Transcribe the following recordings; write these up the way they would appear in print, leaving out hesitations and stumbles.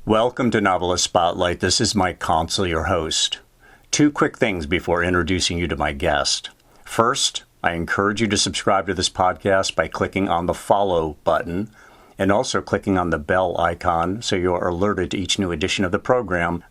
Welcome to Novelist Spotlight. This is Mike Consol, your host. Two quick things before introducing you to my guest. First, I encourage you to subscribe to this podcast by clicking on the follow button and also clicking on the bell icon so you're alerted to each new edition of the program.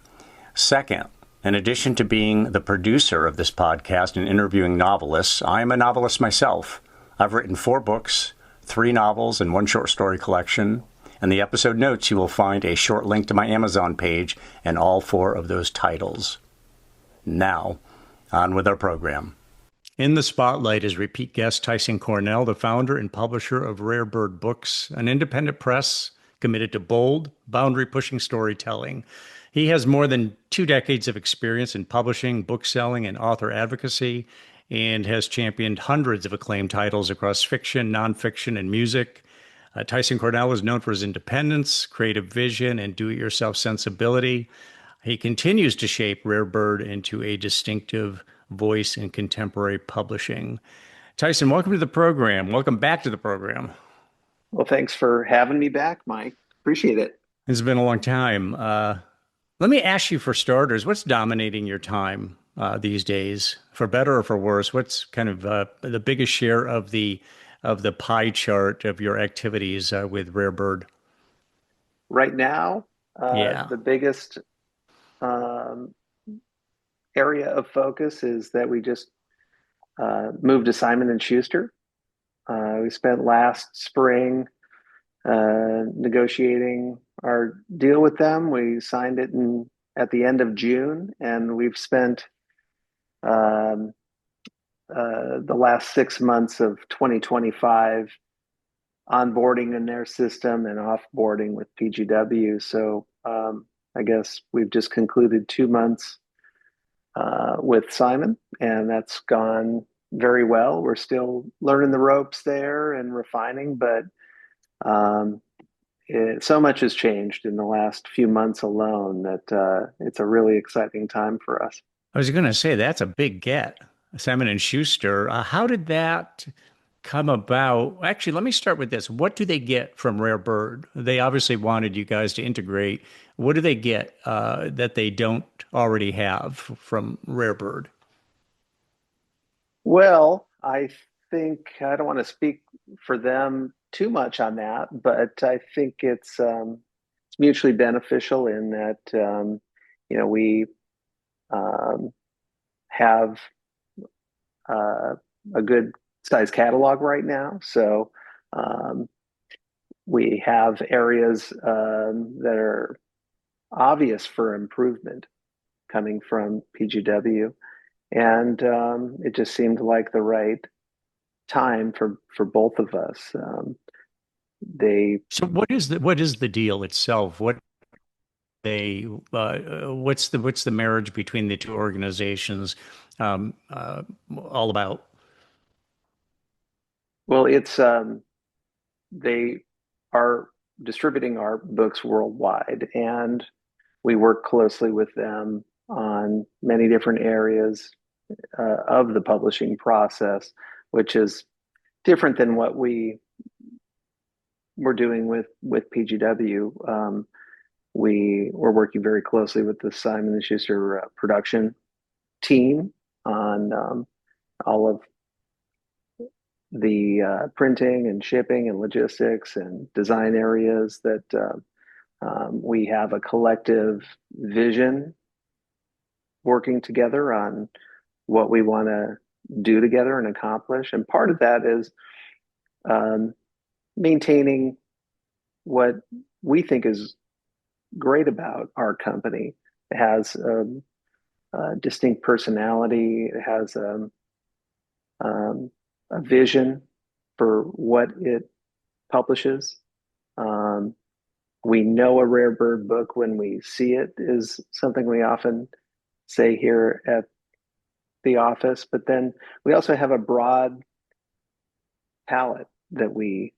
Second, in addition to being the producer of this podcast and interviewing novelists, I am a novelist myself. I've written 4 books, 3 novels, and 1 short story collection. In the episode notes, you will find a short link to my Amazon page and all 4 of those titles. Now, on with our program. In the spotlight is repeat guest Tyson Cornell, the founder and publisher of Rare Bird Books, an independent press committed to bold, boundary-pushing storytelling. He has more than 2 decades of experience in publishing, bookselling, and author advocacy, and has championed hundreds of acclaimed titles across fiction, nonfiction, and music. Tyson Cornell is known for his independence, creative vision, and do-it-yourself sensibility. He continues to shape Rare Bird into a distinctive voice in contemporary publishing. Tyson, welcome to the program. Welcome back to the program. Well, thanks for having me back, Mike. Appreciate it. It's been a long time. Let me ask you, for starters, what's dominating your time these days, for better or for worse? What's kind of the biggest share of the pie chart of your activities with Rare Bird? Right now, the biggest area of focus is that we just moved to Simon and Schuster. We spent last spring negotiating our deal with them. We signed it at the end of June, and we've spent the last 6 months of 2025 onboarding in their system and offboarding with PGW. So I guess we've just concluded 2 months with Simon, and that's gone very well. We're still learning the ropes there and refining, but so much has changed in the last few months alone that it's a really exciting time for us. I was going to say, that's a big get. Simon and Schuster. How did that come about? Actually, let me start with this. What do they get from Rare Bird? They obviously wanted you guys to integrate. What do they get that they don't already have from Rare Bird? Well, I think I don't want to speak for them too much on that, but I think it's mutually beneficial in that we have a good size catalog right now. So we have areas that are obvious for improvement coming from PGW. And it just seemed like the right time for both of us. So what is the deal itself? What's the marriage between the 2 organizations all about? Well, it's they are distributing our books worldwide, and we work closely with them on many different areas of the publishing process, which is different than what we were doing with PGW. We were working very closely with the Simon and Schuster production team on all of the printing and shipping and logistics and design areas that we have a collective vision working together on what we want to do together and accomplish. And part of that is maintaining what we think is great about our company. It has a distinct personality. It has a vision for what it publishes. We know a Rare Bird book when we see it, is something we often say here at the office. But then we also have a broad palette that we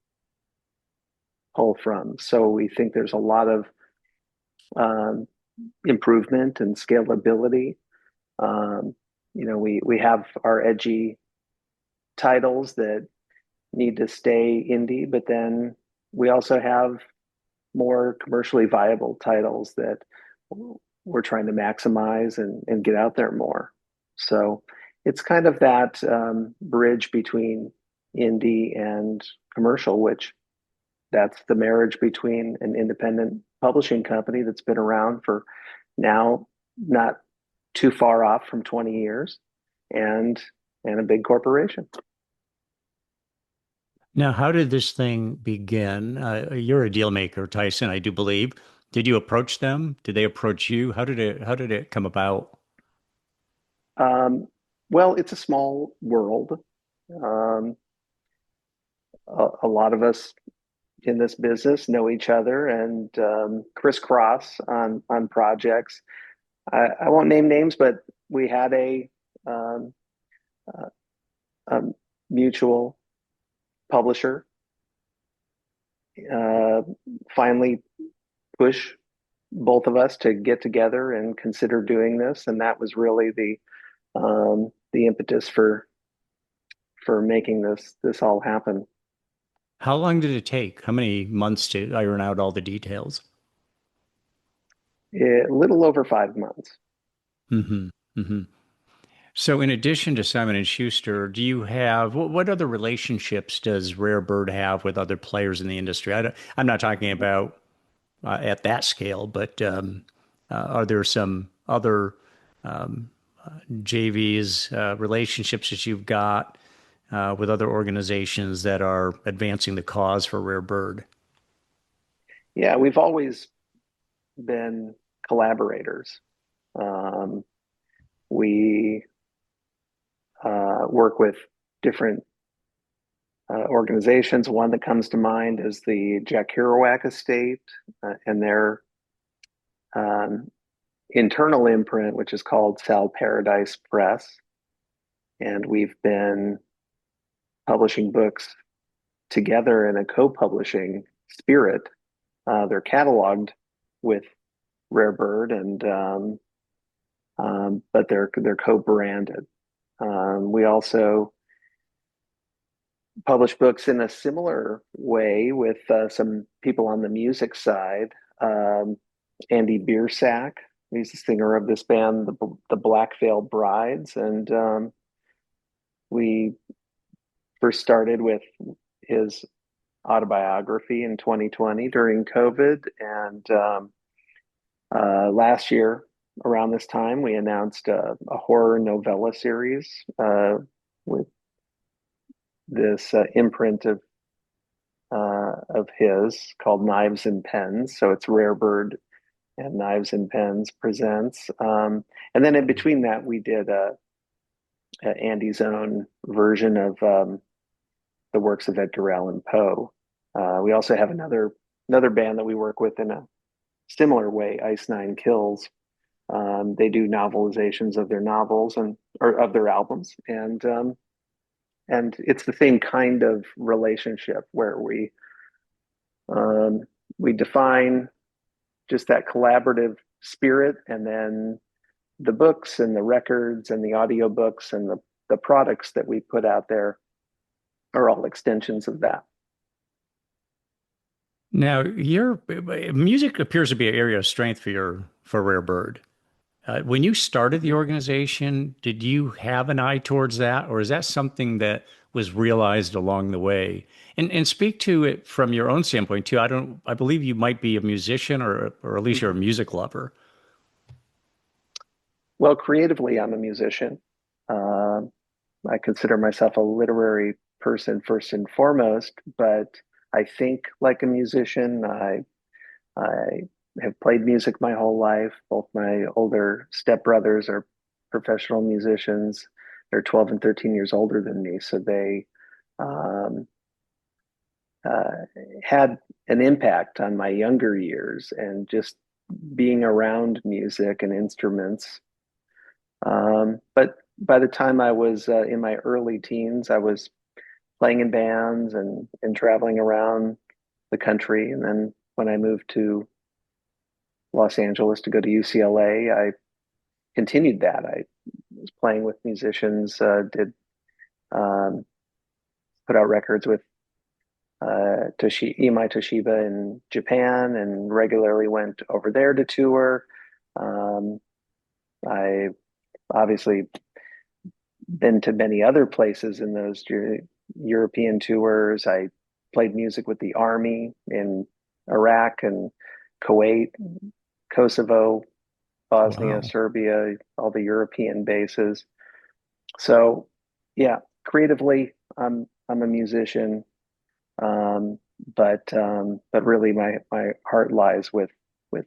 pull from. So we think there's a lot of improvement and scalability. We have our edgy titles that need to stay indie, but then we also have more commercially viable titles that we're trying to maximize and get out there more. So it's kind of that bridge between indie and commercial, which that's the marriage between an independent publishing company that's been around for now not too far off from 20 years and a big corporation. Now, how did this thing begin? You're a deal maker, Tyson, I do believe. Did you approach them? Did they approach you? How did it come about? Um, well, it's a small world. Um, a lot of us in this business know each other and crisscross on projects. I won't name names, but we had um, a mutual publisher uh, finally push both of us to get together and consider doing this, and that was really the impetus for making this all happen. How long did it take? How many months to iron out all the details? A little over 5 months. hmm hmm So, in addition to Simon and Schuster, do you have what other relationships does Rare Bird have with other players in the industry? I'm not talking about at that scale, but are there some other JVs, relationships that you've got with other organizations that are advancing the cause for Rare Bird? Yeah, we've always been collaborators. Um, we work with different organizations. One that comes to mind is the Jack Kerouac Estate and their um, internal imprint, which is called Sal Paradise Press. And we've been publishing books together in a co-publishing spirit. They're cataloged with Rare Bird, and but they're co-branded. We also publish books in a similar way with some people on the music side. Andy Biersack, he's the singer of this band, the Black Veil Brides, and we first started with his autobiography in 2020 during COVID, and last year around this time we announced a horror novella series with this imprint of his called Knives and Pens. So it's Rare Bird and Knives and Pens presents. And then in between that, we did Andy's own version of the works of Edgar Allan Poe. We also have another band that we work with in a similar way, Ice Nine Kills. They do novelizations of their novels or of their albums, and it's the same kind of relationship where um, we define just that collaborative spirit, and then the books and the records and the audiobooks and the products that we put out there are all extensions of that. Now, your music appears to be an area of strength for Rare Bird. When you started the organization, did you have an eye towards that, or is that something that was realized along the way? And speak to it from your own standpoint too. I believe you might be a musician, or at least you're a Mhm. music lover. Well, creatively, I'm a musician. Uh, I consider myself a literary person first and foremost, but I think like a musician. I have played music my whole life. Both my older stepbrothers are professional musicians. They're 12 and 13 years older than me, so they um, uh, had an impact on my younger years and just being around music and instruments. But by the time I was in my early teens, I was playing in bands and traveling around the country. And then when I moved to Los Angeles to go to UCLA, I continued that. I was playing with musicians, did um, put out records with Imai Toshiba in Japan and regularly went over there to tour. Um, I obviously been to many other places in those European tours. I played music with the army in Iraq and Kuwait, Kosovo, Bosnia, Wow. Serbia, all the European bases. So, yeah, creatively, I'm a musician, um, but really, my heart lies with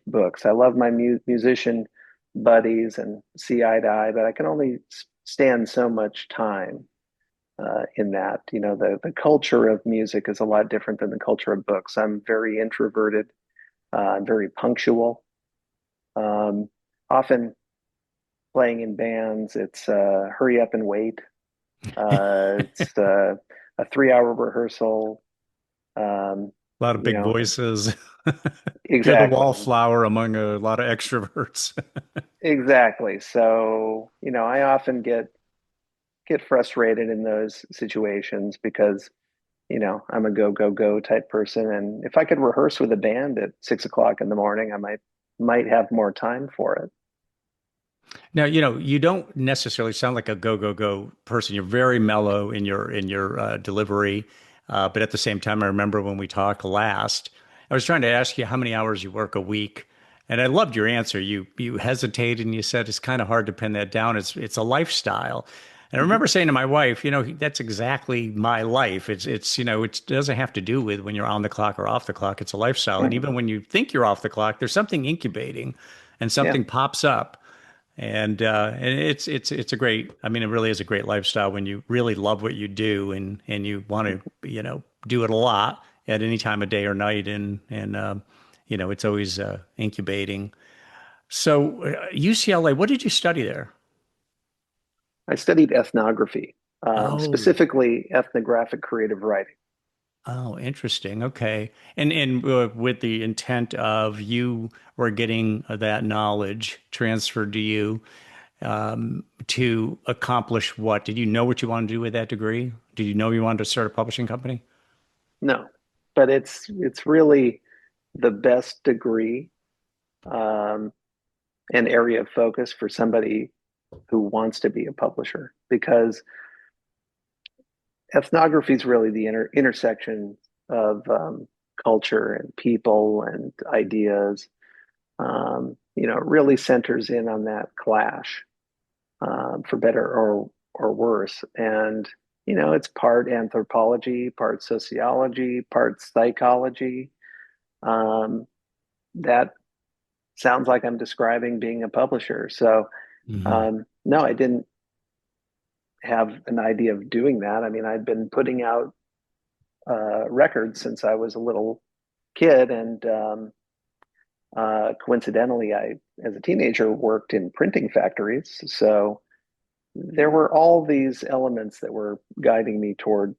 books. I love my musician buddies and see eye to eye, but I can only stand so much time in that. You know, the culture of music is a lot different than the culture of books. I'm very introverted, very punctual. Um, Often playing in bands, it's hurry up and wait. It's a 3 hour rehearsal. Um, A lot of you big know, voices. You're the exactly, wallflower among a lot of extroverts. exactly. So, I often get frustrated in those situations because I'm a go, go, go type person. And if I could rehearse with a band at 6 o'clock in the morning, I might have more time for it. Now, you don't necessarily sound like a go go go person. You're very mellow in your delivery, but at the same time, I remember when we talked last, I was trying to ask you how many hours you work a week, and I loved your answer. You hesitated and you said it's kind of hard to pin that down. It's a lifestyle. And I Mhm. remember saying to my wife, that's exactly my life. It's it doesn't have to do with when you're on the clock or off the clock. It's a lifestyle, and Mhm. even when you think you're off the clock, there's something incubating, and Yeah. something pops up. And it's a great, I mean, it really is a great lifestyle when you really love what you do, and you want to do it a lot at any time of day or night, and it's always incubating. So UCLA, what did you study there? I studied ethnography, Oh, specifically ethnographic creative writing. oh, interesting. Okay. And with the intent of you were getting that knowledge transferred to you to accomplish what? Did you know what you wanted to do with that degree? Did you know you wanted to start a publishing company? No, but it's really the best degree um, and area of focus for somebody who wants to be a publisher because ethnography is really the intersection of culture and people and ideas. It really centers in on that clash, for better or worse. And it's part anthropology, part sociology, part psychology. Um, that sounds like I'm describing being a publisher. So, Hmm. no, I didn't have an idea of doing that. I mean, I'd been putting out records since I was a little kid, and coincidentally, as a teenager, worked in printing factories. So there were all these elements that were guiding me toward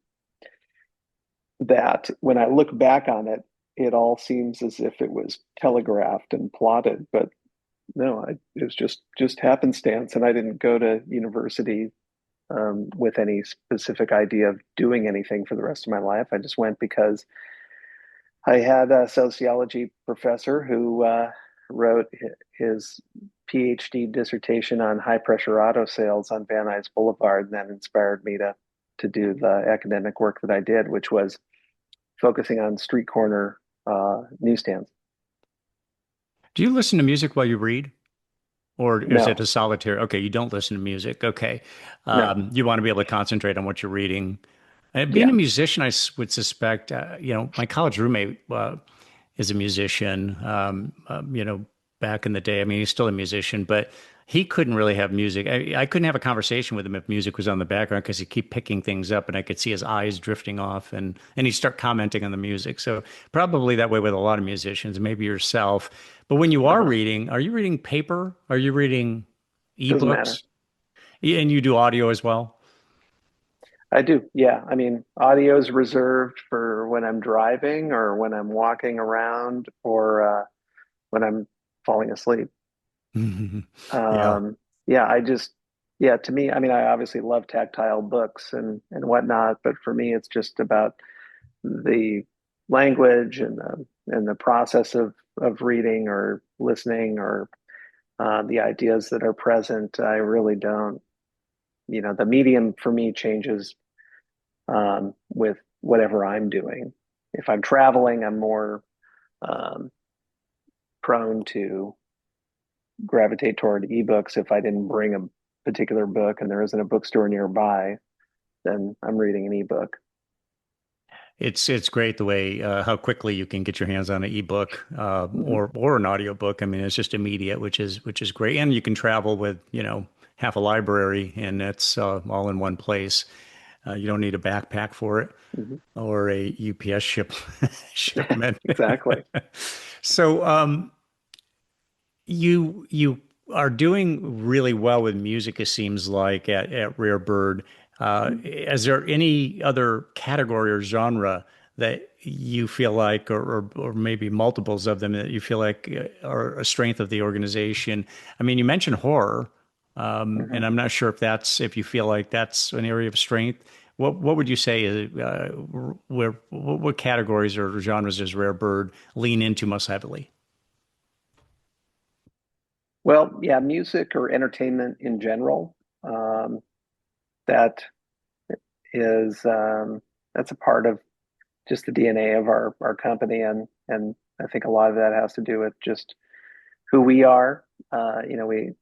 that. When I look back on it, it all seems as if it was telegraphed and plotted, but no, it was just happenstance, and I didn't go to university with any specific idea of doing anything for the rest of my life. I just went because I had a sociology professor who wrote his PhD dissertation on high pressure auto sales on Van Nuys Boulevard, and that inspired me to do the academic work that I did, which was focusing on street corner newsstands. Do you listen to music while you read? Or is it No, a solitary? Okay, you don't listen to music. Okay. no, You want to be able to concentrate on what you're reading. Being yeah, a musician, would suspect, my college roommate is a musician, back in the day. I mean, he's still a musician, but he couldn't really have music. I couldn't have a conversation with him if music was on the background because he'd keep picking things up and I could see his eyes drifting off and he'd start commenting on the music. So probably that way with a lot of musicians, maybe yourself. But when you uh-huh. are you reading paper? Are you reading Doesn't matter. ebooks? Yeah, and you do audio as well? I do, yeah. I mean, audio is reserved for when I'm driving or when I'm walking around or when I'm falling asleep. Yeah. Yeah, yeah, to me, I mean, I obviously love tactile books and whatnot, but for me, it's just about the language and the process of reading or listening or the ideas that are present. I really don't. The medium for me changes with whatever I'm doing. If I'm traveling, I'm more um, prone to gravitate toward ebooks. If I didn't bring a particular book and there isn't a bookstore nearby, then I'm reading an ebook. It's great the way how quickly you can get your hands on an ebook Mm-hmm. or an audiobook. I mean, it's just immediate, which is great, and you can travel with half a library, and it's all in one place. You don't need a backpack for it Mm-hmm. or a UPS shipment. Exactly. So you are doing really well with music, it seems like at Rare Bird. Is there any other category or genre that you feel like, or maybe multiples of them that you feel like are a strength of the organization? I mean, you mentioned horror, Mm-hmm. and I'm not sure if you feel like that's an area of strength. What would you say is where what categories or genres does Rare Bird lean into most heavily? Well, yeah, music or entertainment in general. That is that's a part of just the DNA of our company, and I think a lot of that has to do with just who we are. We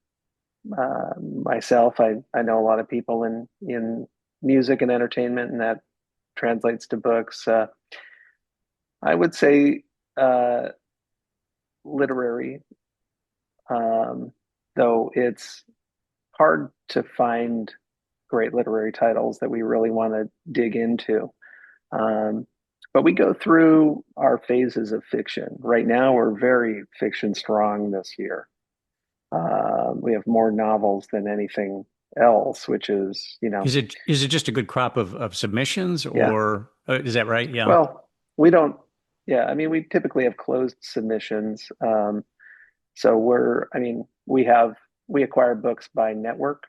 myself, I know a lot of people in music and entertainment, and that translates to books. I would say literary, um, though it's hard to find great literary titles that we really want to dig into. Um, but we go through our phases of fiction. Right now, we're very fiction strong this year. We have more novels than anything else, which is, Is it just a good crop of submissions, yeah. or is that right? Yeah. Well, we don't, yeah, I mean, we typically have closed submissions. So we acquire books by network,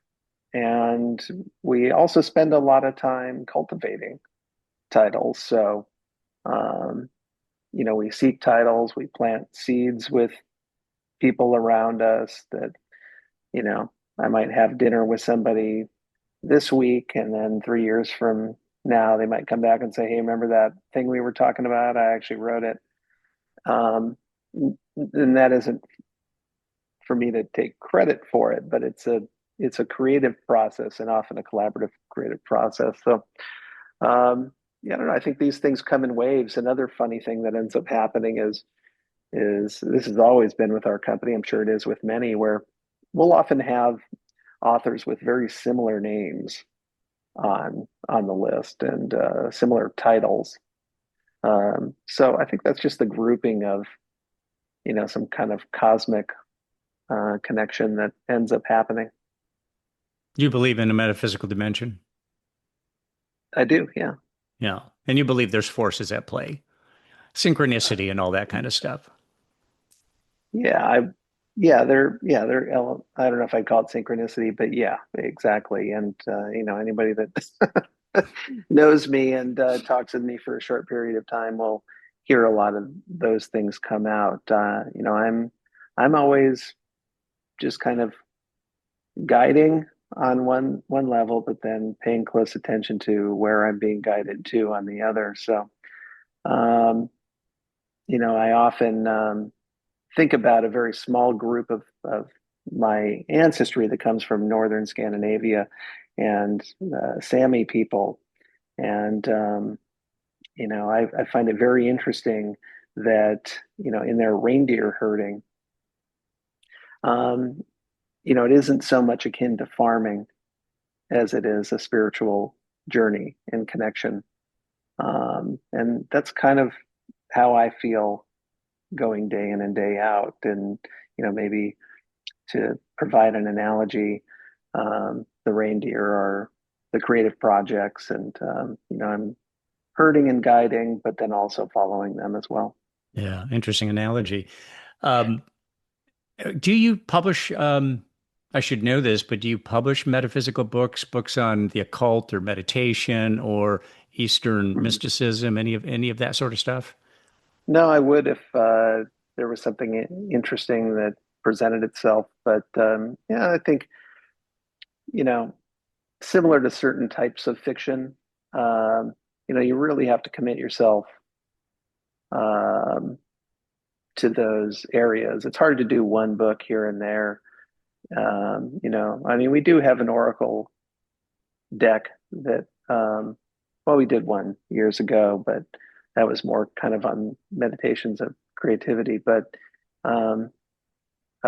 and we also spend a lot of time cultivating titles. So, um, we seek titles, we plant seeds with people around us that, you know, I might have dinner with somebody this week, and then 3 years from now, they might come back and say, "Hey, remember that thing we were talking about? I actually wrote it." Um, and that isn't for me to take credit for it, but it's a creative process and often a collaborative creative process. So, yeah, I don't know. I think these things come in waves. Another funny thing that ends up happening is this has always been with our company. I'm sure it is with many, where we'll often have authors with very similar names on the list and similar titles. So I think that's just the grouping of some kind of cosmic connection that ends up happening. You believe in a metaphysical dimension? I do, yeah. Yeah. And you believe there's forces at play, synchronicity and all that kind of stuff. Yeah, they're I don't know if I'd call it synchronicity, but yeah, exactly. And anybody that knows me and talks with me for a short period of time will hear a lot of those things come out. I'm always just kind of guiding on one level, but then paying close attention to where I'm being guided to on the other. So, um, I often think about a very small group of my ancestry that comes from northern Scandinavia and Sami people. And, I find it very interesting that, in their reindeer herding, um, it isn't so much akin to farming as it is a spiritual journey and connection. And that's kind of how I feel going day in and day out. And, maybe to provide an analogy, the reindeer are the creative projects, and I'm herding and guiding, but then also following them as well. Yeah. Interesting analogy. Um, do you publish, I should know this, but do you publish metaphysical books on the occult or meditation, or Eastern Mhm. mysticism, any of that sort of stuff? No, I would if there was something interesting that presented itself. But yeah, I think, you know, similar to certain types of fiction, um, you really have to commit yourself um, to those areas. It's hard to do one book here and there. I mean, we do have an Oracle deck that, well, we did one years ago, but that was more kind of on meditations of creativity. But um,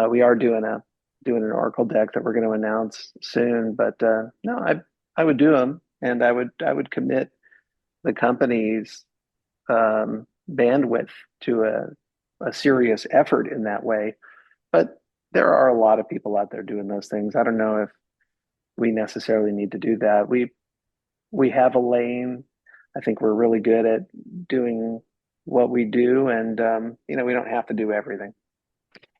we are doing an Oracle deck that we're going to announce soon. But no, I would do them, and I would commit the company's bandwidth to a serious effort in that way. But there are a lot of people out there doing those things. I don't know if we necessarily need to do that. We have a lane. I think we're really good at doing what we do, and we don't have to do everything.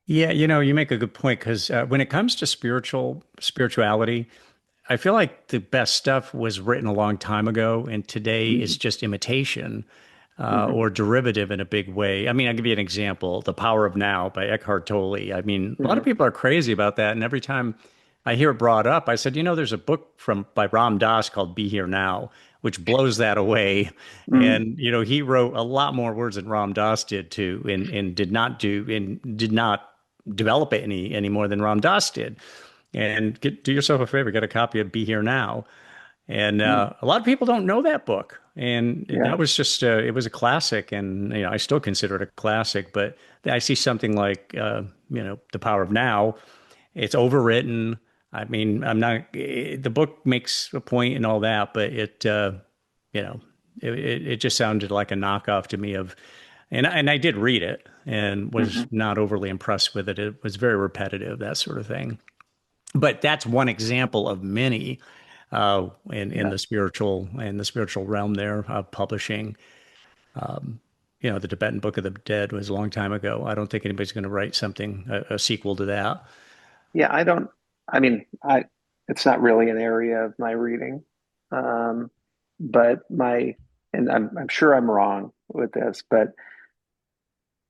Yeah, you make a good point because when it comes to spirituality, I feel like the best stuff was written a long time ago, and today Mm-hmm. is just imitation Mm-hmm. or derivative in a big way. I mean, I'll give you an example: "The Power of Now" by Eckhart Tolle. I mean, a lot of Mm-hmm. people are crazy about that, and every time I hear it brought up, I said, there's a book from by Ram Dass called "Be Here Now," which blows that away. Mm-hmm. And he wrote a lot more words than Ram Dass did too, and did not develop it any more than Ram Dass did. And do yourself a favor, get a copy of Be Here Now. And Mm-hmm. a lot of people don't know that book. And Yeah. that was just, it was a classic. And, I still consider it a classic. But I see something like, The Power of Now. It's overwritten. I mean, the book makes a point and all that, but you know, it just sounded like a knockoff to me and I did read it and Mm-hmm. was not overly impressed with it. It was very repetitive, that sort of thing. But that's one example of many in Yeah. the spiritual realm there of publishing. The Tibetan Book of the Dead was a long time ago. I don't think anybody's going to write something a sequel to that. Yeah, I don't, I mean, it's not really an area of my reading. Um, but and I'm sure I'm wrong with this, but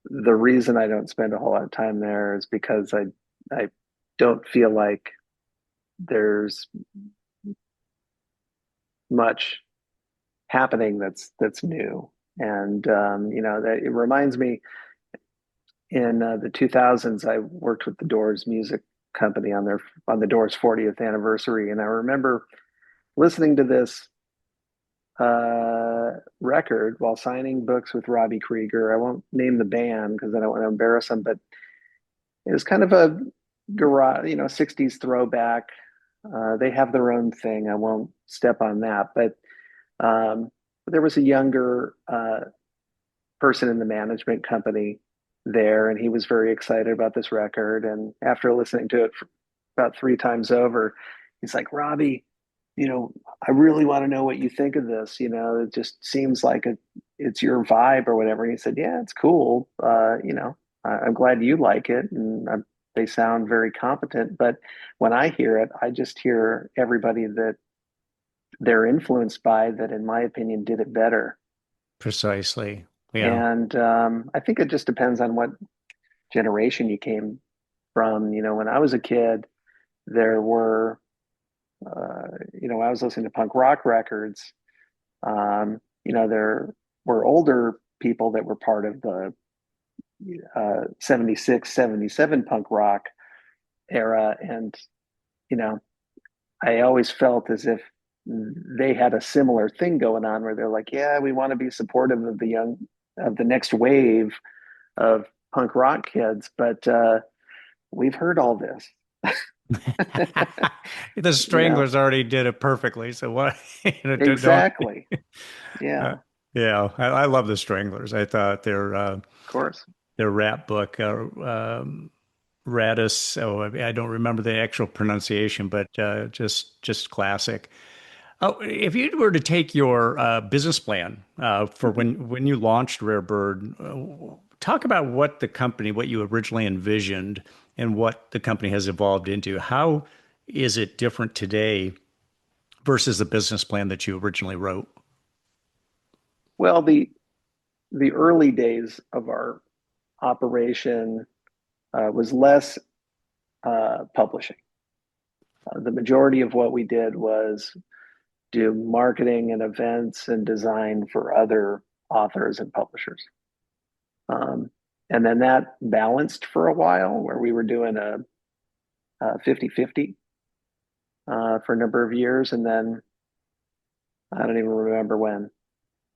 the reason I don't spend a whole lot of time there is because I don't feel like there's much happening that's new. And, that it reminds me in the 2000s, I worked with the Doors music company on the Doors 40th anniversary. And I remember listening to this record while signing books with Robbie Krieger. I won't name the band because I don't want to embarrass them, but it was kind of a garage, 60s throwback. They have their own thing. I won't step on that, but um, there was a younger person in the management company there, and he was very excited about this record. And after listening to it for about three times over, he's like, Robbie, I really want to know what you think of this. It just seems like it's your vibe or whatever. And he said, yeah, it's cool. I'm glad you like it. And they sound very competent. But when I hear it, I just hear everybody that they're influenced by that, in my opinion, did it better. Precisely. Yeah. And I think it just depends on what generation you came from. When I was a kid, there were, I was listening to punk rock records. There were older people that were part of the 76, 77 punk rock era. And, you know, I always felt as if they had a similar thing going on where they're like, yeah, we want to be supportive of of the next wave of punk rock kids, but we've heard all this. The you know, Stranglers already did it perfectly. So what, don't, exactly. Yeah, uh, yeah, I love the Stranglers. I thought of course. their rap book, Radis, I don't remember the actual pronunciation, but just classic. Oh, if you were to take your business plan for Mhm. when you launched Rare Bird, talk about what you originally envisioned and what the company has evolved into. How is it different today versus the business plan that you originally wrote? Well, the early days of our operation was less publishing. The majority of what we did was do marketing and events and design for other authors and publishers. Um, and then that balanced for a while where we were doing a 50-50 for a number of years. And then I don't even remember when,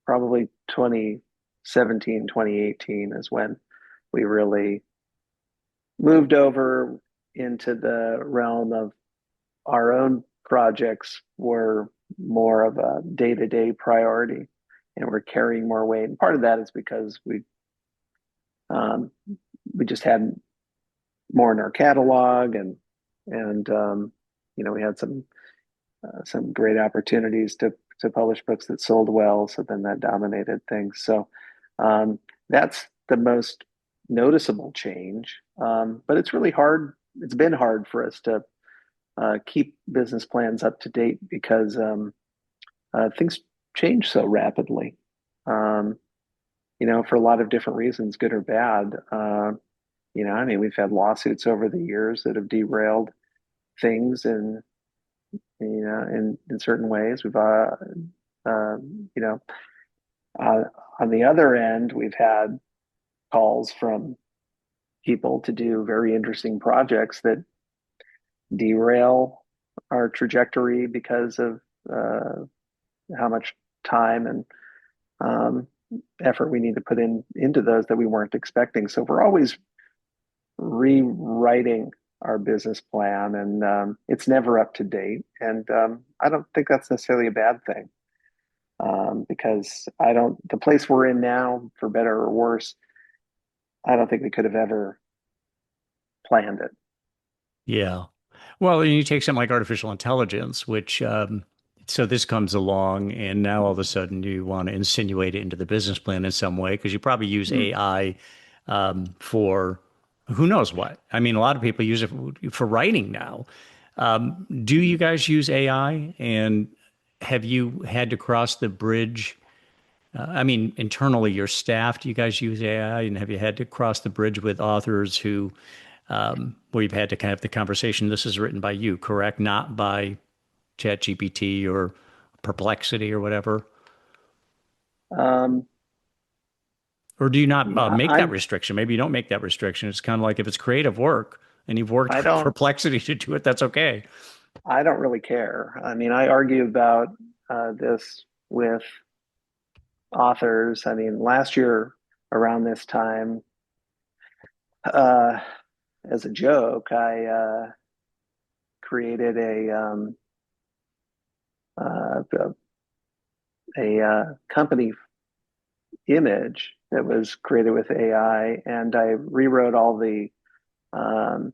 probably 2017, 2018 is when we really moved over into the realm of our own projects were more of a day-to-day priority and we're carrying more weight. And part of that is because um, we just had more in our catalog and we had some great opportunities to publish books that sold well. So then that dominated things. So that's the most noticeable change. But it's really hard. It's been hard for us to keep business plans up to date because things change so rapidly. Um, for a lot of different reasons, good or bad. I mean, we've had lawsuits over the years that have derailed things and in certain ways. We've uh, you know, on the other end, we've had calls from people to do very interesting projects that derail our trajectory because of how much time and um, effort we need to put into those that we weren't expecting. So we're always rewriting our business plan, and it's never up to date. And I don't think that's necessarily a bad thing because the place we're in now, for better or worse, I don't think we could have ever planned it. Yeah. Well, and you take something like artificial intelligence, which so this comes along, and now all of a sudden you want to insinuate it into the business plan in some way because you probably use Mm. AI for who knows what. I mean, a lot of people use it for writing now. Do you guys use AI? And have you had to cross the bridge? I mean, internally, your staff, do you guys use AI? And have you had to cross the bridge with authors where you've had to kind of have the conversation? This is written by you, correct? Not by ChatGPT or Perplexity or whatever? Um, Or do you not yeah, make that restriction? Maybe you don't make that restriction. It's kind of like if it's creative work and you've worked I with don't Perplexity to do it, that's okay. I don't really care. I mean, I argue about this with authors. I mean, last year around this time, uh, as a joke, I created uh, a company image that was created with AI, and I rewrote all the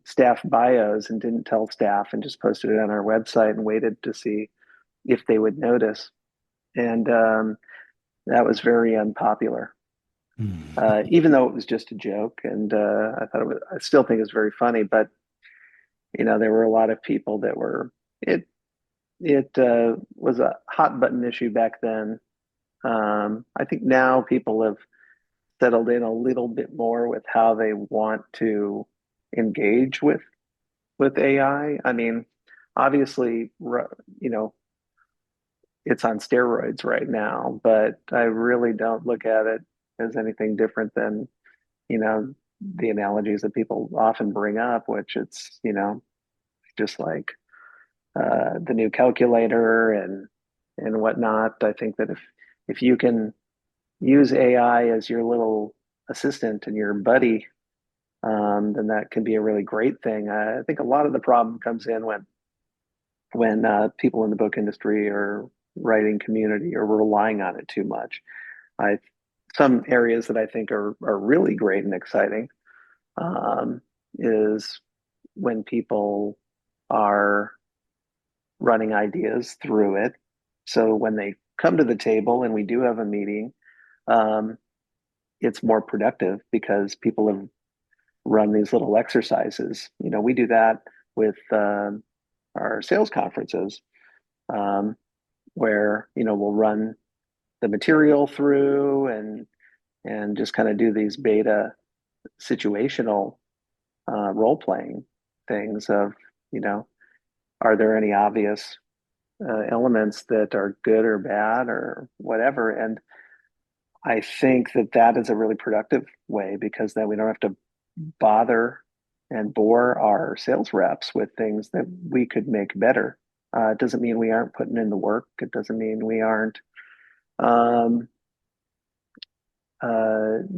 staff bios and didn't tell staff and just posted it on our website and waited to see if they would notice. And that was very unpopular, even though it was just a joke. And I still think it's very funny, but there were a lot of people that were, it was a hot button issue back then. I think now people have settled in a little bit more with how they want to engage with AI. I mean, obviously, it's on steroids right now, but I really don't look at it as anything different than, the analogies that people often bring up, which it's, just like the new calculator and whatnot. I think that if you can use AI as your little assistant and your buddy, then that can be a really great thing. I think a lot of the problem comes in when people in the book industry or writing community are relying on it too much. I Some areas that I think are really great and exciting is when people are running ideas through it. So when they come to the table and we do have a meeting, um, it's more productive because people have run these little exercises. We do that with our sales conferences, um, where we'll run the material through and just kind of do these beta situational role playing things of, you know, are there any obvious elements that are good or bad or whatever? And I think that that is a really productive way because then we don't have to bother and bore our sales reps with things that we could make better. It doesn't mean we aren't putting in the work. It doesn't mean we aren't um,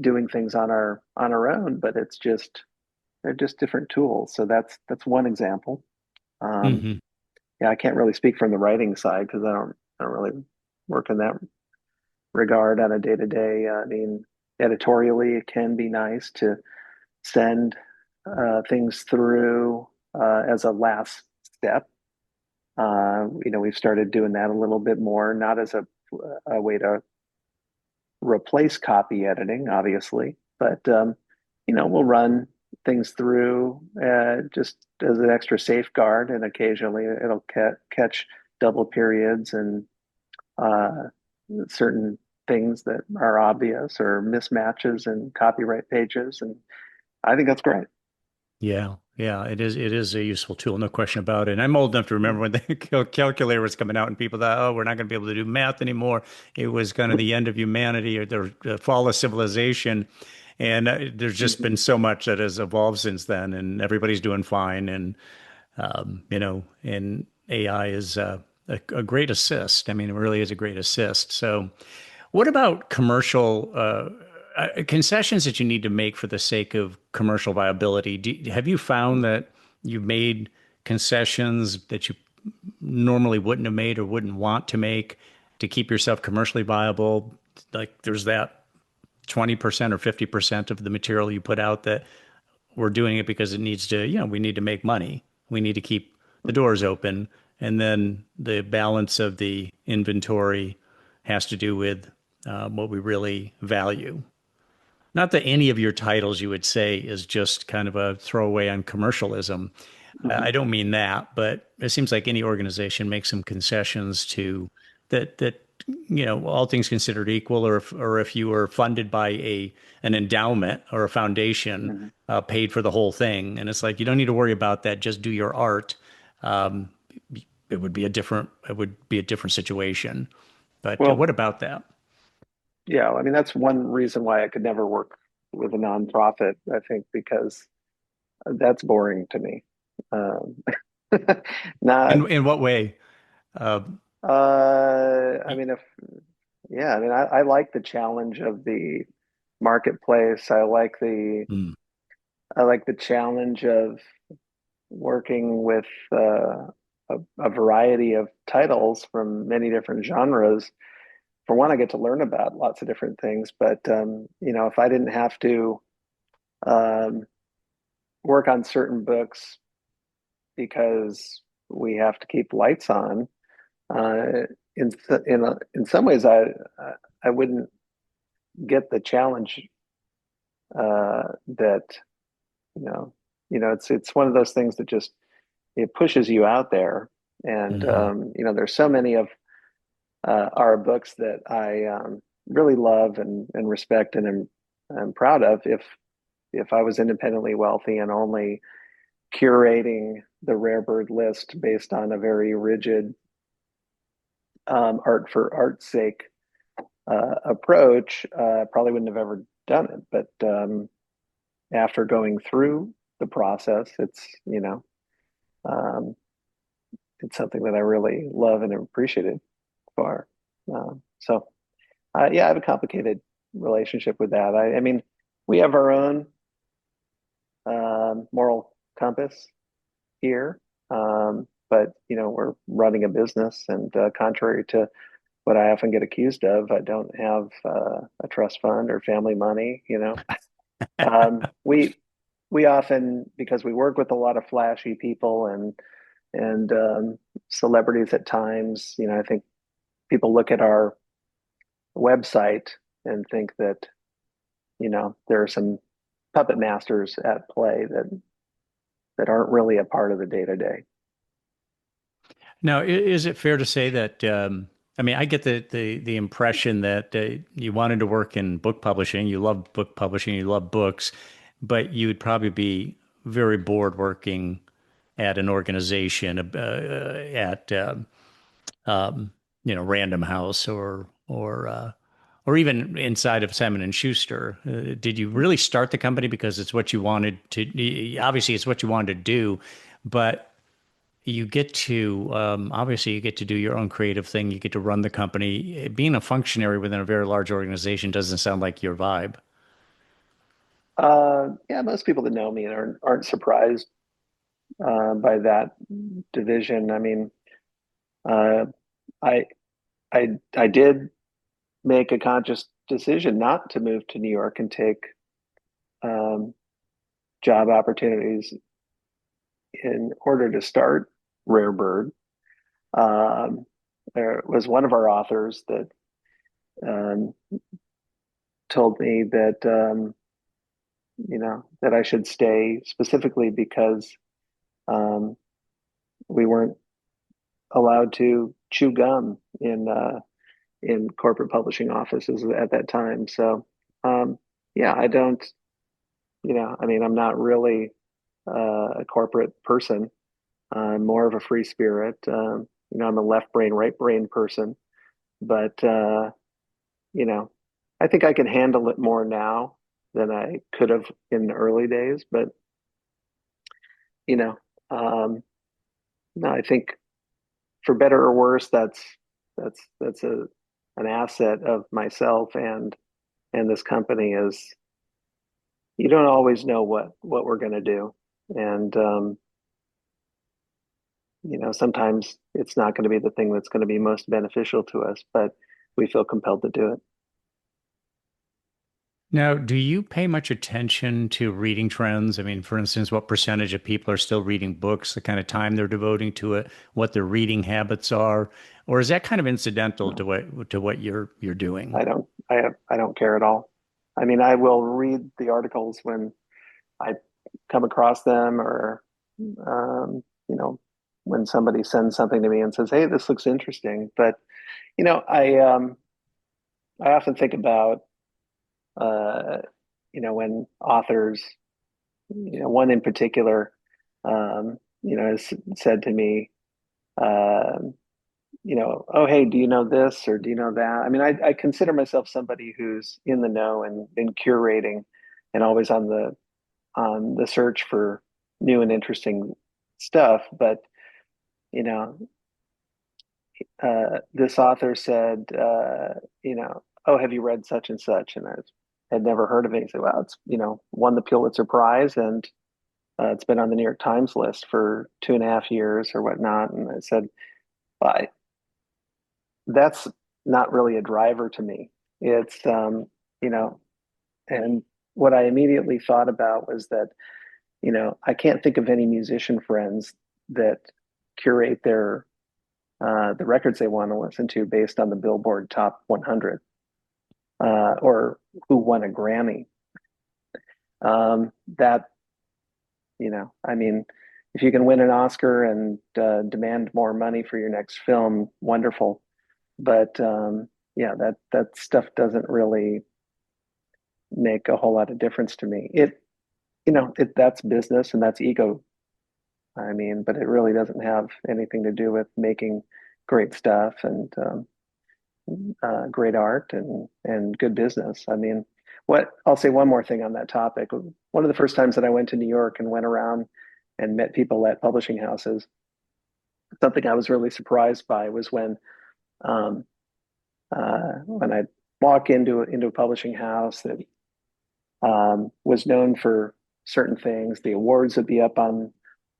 doing things on our own, but it's just they're just different tools. So that's one example. Um, Hmm. yeah, I can't really speak from the writing side because I don't really work in that regard on a day to day. I mean, editorially, it can be nice to send things through as a last step. You know, we've started doing that a little bit more, not as a way to replace copy editing, obviously, but you know, we'll run things through just as an extra safeguard, and occasionally it'll catch double periods and uh, certain things that are obvious or mismatches in copyright pages, and I think that's great. Yeah, yeah, it is. It is a useful tool, no question about it. And I'm old enough to remember when the calculator was coming out, and people thought, "Oh, we're not going to be able to do math anymore." It was kind of the end of humanity or the fall of civilization. And there's just Mhm. been so much that has evolved since then, and everybody's doing fine. And and AI is a great assist. I mean, it really is a great assist. So, what about commercial concessions that you need to make for the sake of commercial viability? Have you found that you've made concessions that you normally wouldn't have made or wouldn't want to make to keep yourself commercially viable? Like there's that 20% or 50% of the material you put out that we're doing it because it needs to, we need to make money. We need to keep the doors open. And then the balance of the inventory has to do with what we really value. Not that any of your titles you would say is just kind of a throwaway on commercialism. I don't mean that, but it seems like any organization makes some concessions to that all things considered equal, or if you were funded by an endowment or a foundation, Mhm. paid for the whole thing, and it's like you don't need to worry about that. Just do your art. Um, it would be a different situation. But Well, what about that? yeah, I mean, that's one reason why I could never work with a nonprofit, I think, because that's boring to me. Um, not, In what way? Uh, I mean, if, yeah, I mean, I like the challenge of the marketplace. mm, I like the challenge of working with a variety of titles from many different genres. For one, I get to learn about lots of different things, but you know, if I didn't have to um, work on certain books because we have to keep lights on. In some ways, I wouldn't get the challenge that you know it's one of those things that just it pushes you out there, and mhm. you know there's so many of our books that I really love and respect and am proud of. If I was independently wealthy and only curating the rare bird list based on a very rigid art for art's sake approach, probably wouldn't have ever done it. But after going through the process, um, it's something that I really love and appreciated for. So, yeah, I have a complicated relationship with that. I mean, we have our own moral compass here, but you know, we're running a business, and contrary to what I often get accused of, I don't have a trust fund or family money. You know, um, we we often, because we work with a lot of flashy people and celebrities at times. You know, I think people look at our website and think that you know there are some puppet masters at play that aren't really a part of the day to day. Now, is it fair to say that? I mean, I get the impression that you wanted to work in book publishing. You love book publishing. You love books, but you would probably be very bored working at an organization, at Random House or even inside of Simon and Schuster. Did you really start the company because it's what you wanted to? Obviously, it's what you wanted to do, but you get to obviously you get to do your own creative thing. You get to run the company. Being a functionary within a very large organization doesn't sound like your vibe. Yeah, most people that know me aren't surprised by that division. I mean, uh, I I did make a conscious decision not to move to New York and take um, job opportunities in order to start Rare Bird. Um, there was one of our authors that um, told me that that I should stay specifically because um, we weren't allowed to chew gum in corporate publishing offices at that time. So yeah, I don't, I mean, I'm not really a corporate person. I'm more of a free spirit. I'm a left brain, right brain person, but you know, I think I can handle it more now than I could have in the early days. But you know, um, no, I think for better or worse, that's a an asset of myself and this company is you don't always know what we're going to do, and sometimes it's not going to be the thing that's going to be most beneficial to us, but we feel compelled to do it. Now, do you pay much attention to reading trends? I mean, for instance, what percentage of people are still reading books, the kind of time they're devoting to it, what their reading habits are, or is that kind of incidental No, to what you're doing? I don't care at all. I mean, I will read the articles when I come across them, or um, you know, when somebody sends something to me and says, "Hey, this looks interesting." But you know, I often think about uh, when authors, one in particular, has said to me, um, oh, hey, do you know this or do you know that? I mean, I consider myself somebody who's in the know and been curating and always on the search for new and interesting stuff. But, you know, this author said, oh, have you read such and such? And I had never heard of it. He said, well, it's, won the Pulitzer Prize and it's been on the New York Times list for 2.5 years or whatnot. And I said, well, that's not really a driver to me. It's, you know, and what I immediately thought about was that, I can't think of any musician friends that curate the records they want to listen to based on the Billboard Top 100 or who won a Grammy. That I mean, if you can win an Oscar and demand more money for your next film, wonderful. But yeah, that stuff doesn't really make a whole lot of difference to me. That's business and that's ego. I mean, but it really doesn't have anything to do with making great stuff and great art and good business. I mean, what I'll say one more thing on that topic. One of the first times that I went to New York and went around and met people at publishing houses, something I was really surprised by was um, when I walk into a publishing house that was known for certain things. The awards would be up on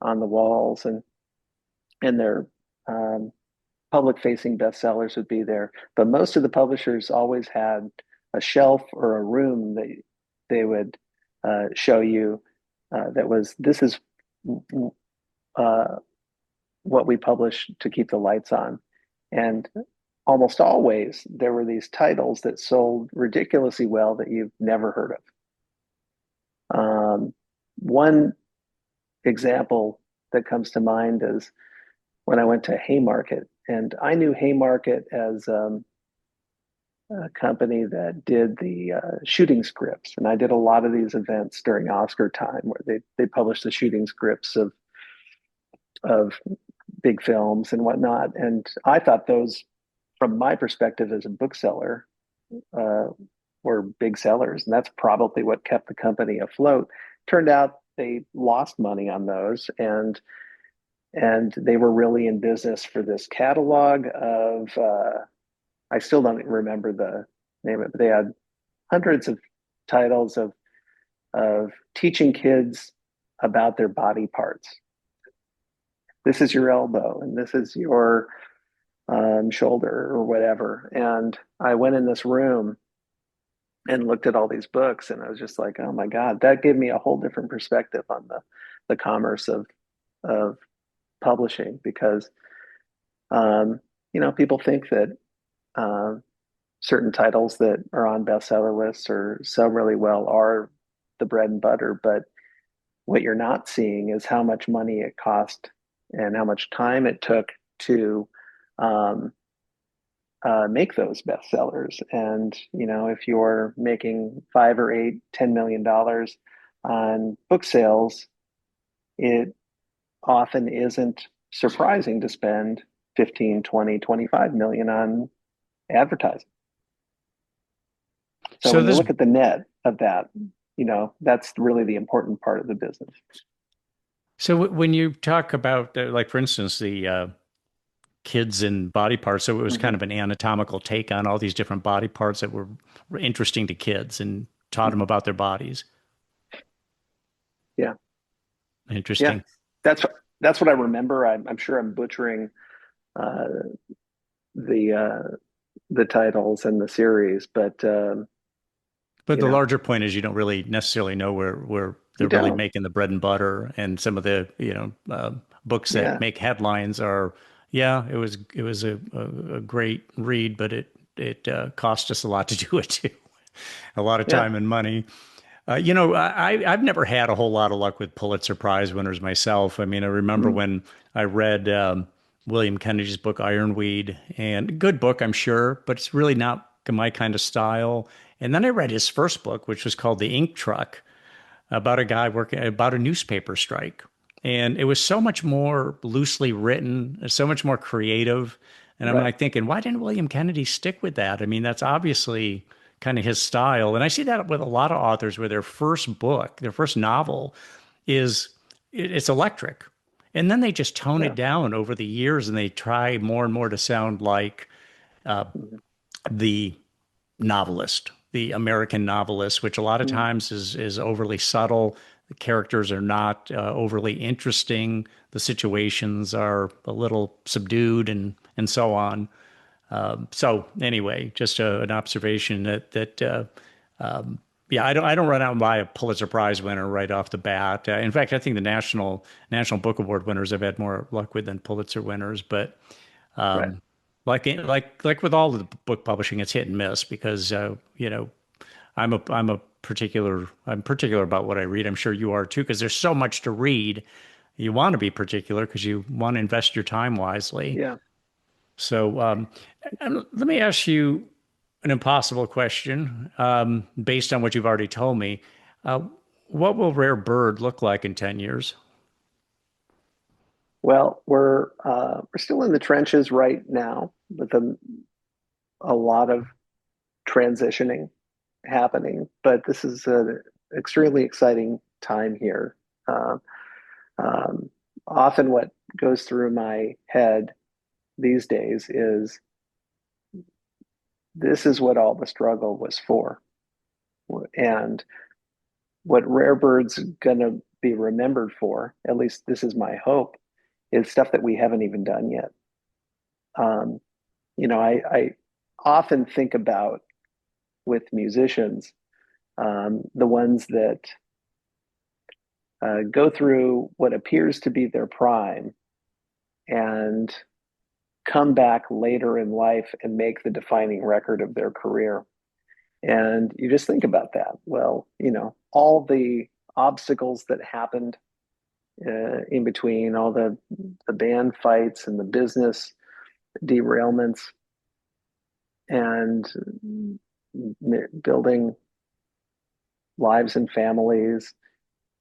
the walls, and their public facing bestsellers would be there. But most of the publishers always had a shelf or a room that they would show you that was this is uh, what we publish to keep the lights on. And almost always there were these titles that sold ridiculously well that you've never heard of. One example that comes to mind is when I went to Haymarket and I knew Haymarket as a company that did the shooting scripts, and I did a lot of these events during Oscar time where they published the shooting scripts of big films and whatnot. And I thought those, from my perspective as a bookseller, uh, were big sellers, and that's probably what kept the company afloat. Turned out they lost money on those, and they were really in business for this catalog of I still don't remember the name of it, but they had hundreds of titles of teaching kids about their body parts. This is your elbow, and this is your shoulder, or whatever. And I went in this room and looked at all these books, and I was just like, oh my God, that gave me a whole different perspective on the commerce of publishing, because people think that uh, certain titles that are on bestseller lists or sell really well are the bread and butter, but what you're not seeing is how much money it cost and how much time it took to um, make those bestsellers. And if you're making 5 or 8, $10 million on book sales, it often isn't surprising to spend 15, 20, 25 million on advertising. So So when you this, look at the net of that, that's really the important part of the business. when you talk about, like, for instance, the kids and body parts, so it was kind Mm-hmm. of an anatomical take on all these different body parts that were interesting to kids and taught them Mm-hmm. about their bodies. Yeah. Yeah. Interesting. That's that's what I remember. I'm sure I'm butchering uh, the the titles and the series, but But you the know, larger point is you don't really necessarily know where you they're really don't. making the bread and butter, and some of the books that Yeah. make headlines are, yeah, it was a great read, but it cost us a lot to do it too, a lot of Yeah. time and money. I've never had a whole lot of luck with Pulitzer Prize winners myself. I mean, I remember Mm, when I read William Kennedy's book Ironweed, and good book, I'm sure, but it's really not my kind of style. And then I read his first book, which was called The Ink Truck, about a guy working about a newspaper strike. And it was so much more loosely written, so much more creative. And I'm right. like thinking, why didn't William Kennedy stick with that? I mean, that's obviously kind of his style. And I see that with a lot of authors where their first book, their first novel is it's electric. And then they just tone it Yeah. down over the years and they try more and more to sound like Mhm. the novelist, the American novelist, which a lot of Mm, times is overly subtle. The characters are not overly interesting. The situations are a little subdued, and so on. So anyway, just an observation that yeah, I don't run out and buy a Pulitzer Prize winner right off the bat. In fact, I think the National Book Award winners I've had more luck with than Pulitzer winners. But right. like with all of the book publishing, it's hit and miss because I'm particular about what I read. I'm sure you are too, because there's so much to read. You want to be particular because you want to invest your time wisely. Yeah. So and let me ask you an impossible question, based on what you've already told me. Uh, what will Rare Bird look like in 10 years? Well, we're still in the trenches right now with a lot of transitioning happening, but this is an extremely exciting time here. Uh, um, Often, what goes through my head these days is this is what all the struggle was for, and what Rare Bird's going to be remembered for. At least this is my hope. Is stuff that we haven't even done yet. Um, I often think about with musicians, the ones that go through what appears to be their prime and come back later in life and make the defining record of their career. And you just think about that. Well, all the obstacles that happened in between, all the band fights and the business derailments, and building lives and families.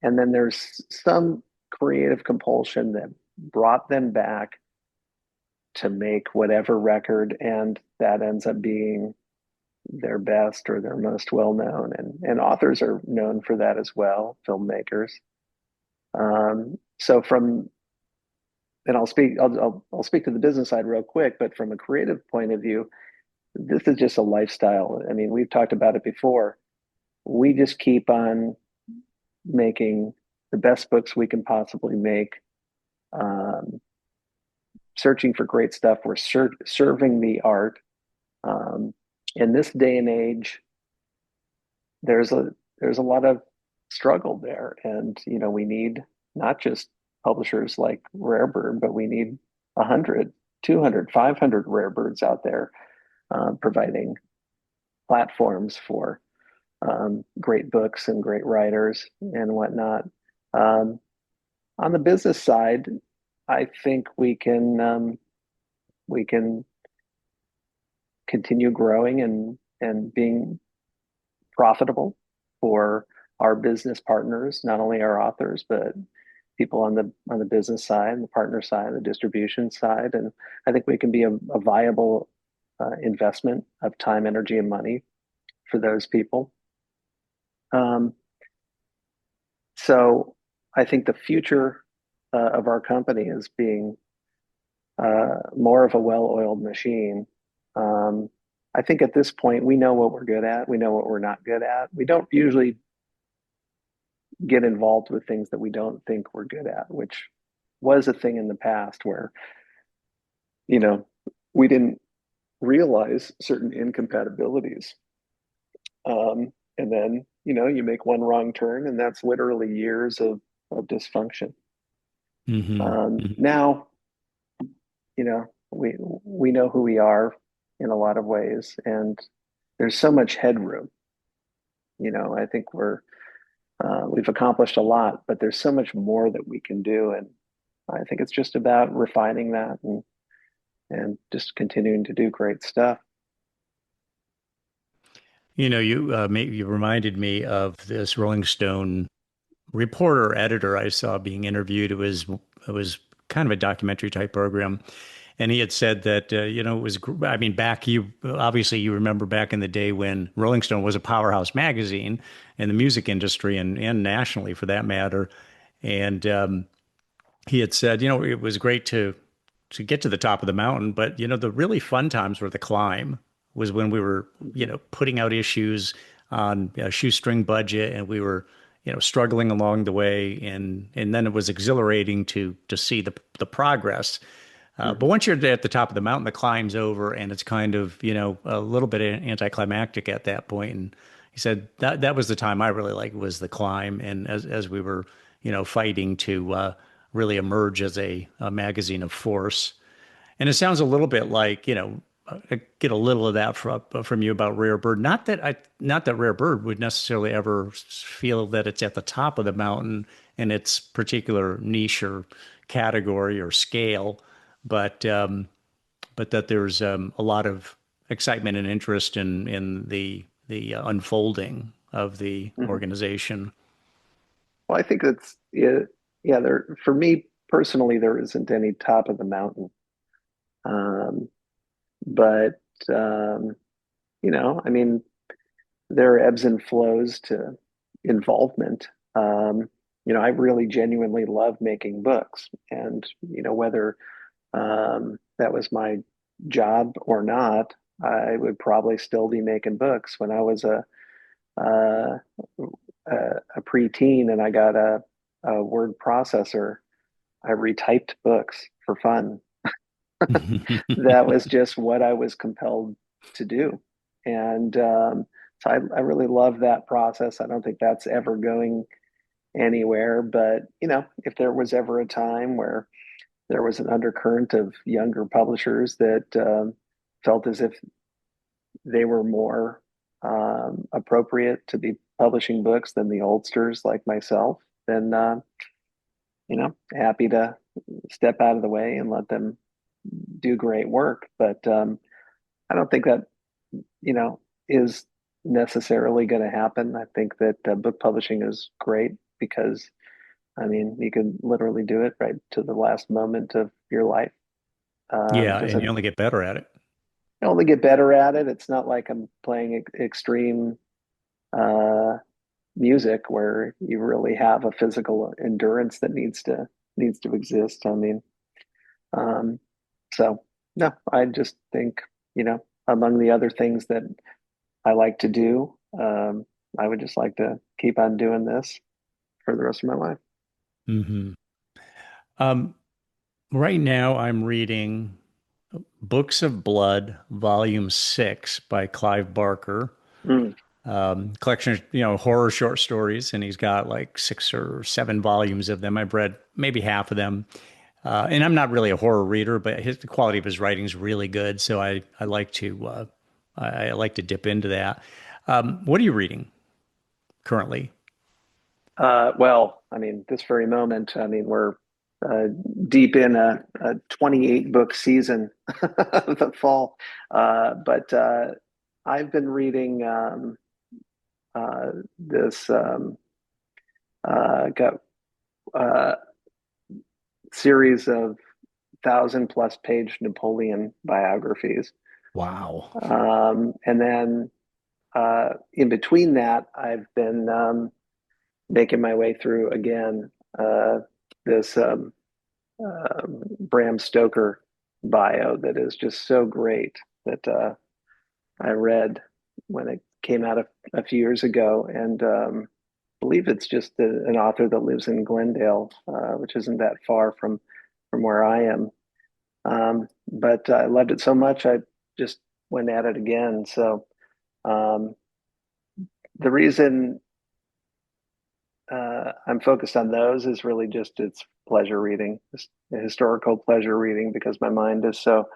And then there's some creative compulsion that brought them back to make whatever record, and that ends up being their best or their most well known. And authors are known for that as well, filmmakers. So from and I'll speak to the business side real quick, but from a creative point of view, this is just a lifestyle. I mean, we've talked about it before. We just keep on making the best books we can possibly make, um, searching for great stuff. We're serving the art. Um, in this day and age, there's a lot of struggle there, and we need not just publishers like Rarebird, but we need 100, 200, 500 Rarebirds out there, providing platforms for great books and great writers and whatnot. Um, on the business side, I think we can continue growing and being profitable for our business partners, not only our authors, but people on the business side, the partner side, the distribution side. And I think we can be a viable investment of time, energy, and money for those people. Um, so I think the future of our company is being more of a well-oiled machine. Um, I think at this point, we know what we're good at. We know what we're not good at. We don't usually get involved with things that we don't think we're good at, which was a thing in the past where, you know, we didn't realize certain incompatibilities. And then, you make one wrong turn, and that's literally years of dysfunction. Now, we know who we are in a lot of ways, and there's so much headroom. I think we've accomplished a lot, but there's so much more that we can do, and I think it's just about refining that and just continuing to do great stuff. You reminded me of this Rolling Stone reporter editor I saw being interviewed. It was kind of a documentary type program, and he had said that it was. I mean, you remember back in the day when Rolling Stone was a powerhouse magazine in the music industry and nationally for that matter, and he had said it was great to get to the top of the mountain, but the really fun times were the climb. Was when we were putting out issues on a shoestring budget, and we were struggling along the way, and then it was exhilarating to see the progress. But once you're at the top of the mountain, the climb's over, and it's kind of a little bit anticlimactic at that point. And he said that was the time I really liked, was the climb, and as we were fighting to really emerge as a magazine of force. And it sounds a little bit like I get a little of that from you about Rare Bird. Not that Rare Bird would necessarily ever feel that it's at the top of the mountain in its particular niche or category or scale, but that there's a lot of excitement and interest in the unfolding of the Mhm. organization. Well, I think that's it. Yeah, there for me personally, there isn't any top of the mountain. Um, but I mean, there are ebbs and flows to involvement. I really genuinely love making books, and whether that was my job or not, I would probably still be making books. When I was uh, a preteen and I got a word processor, I retyped books for fun. That was just what I was compelled to do. And so I really love that process. I don't think that's ever going anywhere. But, if there was ever a time where there was an undercurrent of younger publishers that felt as if they were more appropriate to be publishing books than the oldsters like myself, then, happy to step out of the way and let them do great work, but I don't think that, you know, is necessarily going to happen. I think that book publishing is great because, I mean, you can literally do it right to the last moment of your life. Yeah, and you Doesn't only get better at it. only get better at it. It's not like I'm playing extreme uh, music where you really have a physical endurance that needs to exist. I mean, um, so no, I just think, you know, among the other things that I like to do, I would just like to keep on doing this for the rest of my life. Hmm. Um, right now, I'm reading Books of Blood, Volume 6 by Clive Barker. Mm. Collection of, horror short stories, and he's got like 6 or 7 volumes of them. I've read maybe half of them. And I'm not really a horror reader, but the quality of his writing is really good. So I like to I like to dip into that. What are you reading currently? Well, I mean, this very moment, I mean, we're uh, deep in a 28 book season of the fall. But I've been reading this got series of 1,000+ page Napoleon biographies. Wow. And then in between that, I've been making my way through again this Bram Stoker bio that is just so great that I read when it came out a few years ago, and believe it's just an author that lives in Glendale, which isn't that far from where I am. But I loved it so much, I just went at it again. So um, the reason I'm focused on those is really just it's pleasure reading, just historical pleasure reading, because my mind is so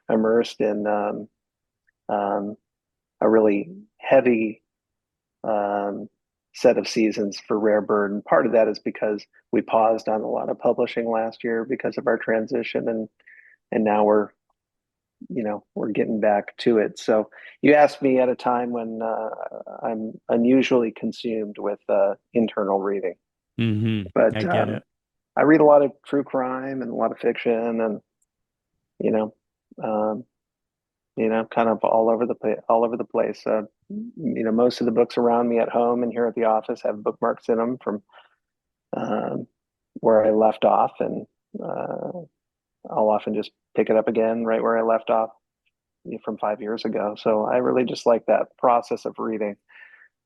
immersed in um, a really heavy um, set of seasons for Rare Bird. And part of that is because we paused on a lot of publishing last year because of our transition, and now we're getting back to it. So you asked me at a time when I'm unusually consumed with internal reading, but I get it. I read a lot of true crime and a lot of fiction, and you know, um, kind of all over the place. Most of the books around me at home and here at the office have bookmarks in them from um, where I left off, and uh, I'll often just pick it up again right where I left off from 5 years ago. So I really just like that process of reading.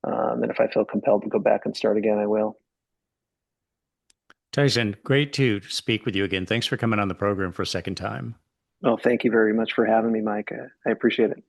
And if I feel compelled to go back and start again, I will. Tyson, great to speak with you again. Thanks for coming on the program for a second time. Well, thank you very much for having me, Mike. I appreciate it.